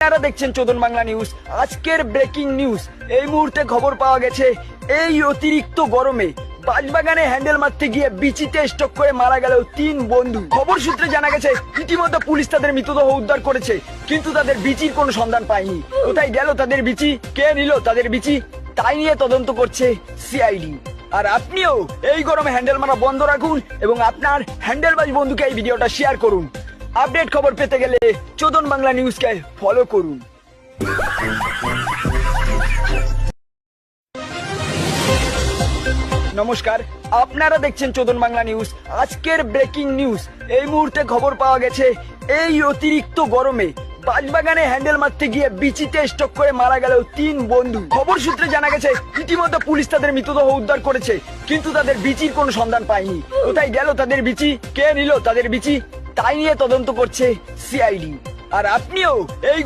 আপনারা দেখছেন চোদন বাংলা নিউজ। আজকের ব্রেকিং নিউজ, এই মুহূর্তে খবর পাওয়া গেছে এই অতিরিক্ত গরমে বাঁশবাগানে হ্যান্ডেল মারতে গিয়ে বিচিতে স্ট্রোক করে মারা গেল 3 বন্ধু। খবর সূত্রে জানা গেছে ইতিমধ্যে পুলিশ তাদের মৃতদেহ উদ্ধার করেছে, কিন্তু তাদের বিচির কোনো সন্ধান পায়নি। কোথায় গেল তাদের বিচি, কে নিল তাদের বিচি, তাই নিয়ে তদন্ত করছে সিআইডি। আর আপনিও এই গরমে হ্যান্ডেল মারা বন্ধ রাখুন এবং আপনার হ্যান্ডেলবাজ বন্ধুকে এই ভিডিওটা শেয়ার করুন। আপডেট খবর পেতে গেলে চোদন বাংলা নিউজকে ফলো করুন। নমস্কার, আপনারা দেখছেন চোদন বাংলা নিউজ। আজকের ব্রেকিং নিউজ, এই মুহূর্তে খবর পাওয়া গেছে এই অতিরিক্ত গরমে বাঁশবাগানে হ্যান্ডেল মারতে গিয়ে বিচিতে স্ট্রোক করে মারা গেল 3 বন্ধু। খবর সূত্রে জানা গেছে ইতিমধ্যে পুলিশ তাদের মৃতদেহ উদ্ধার করেছে, কিন্তু তাদের বিচির কোনো সন্ধান পায়নি। কোথায় গেল তাদের বিচি, কে নিল তাদের বিচি, তাই নিয়ে তদন্ত করছে সিআইডি। আর আপনিও এই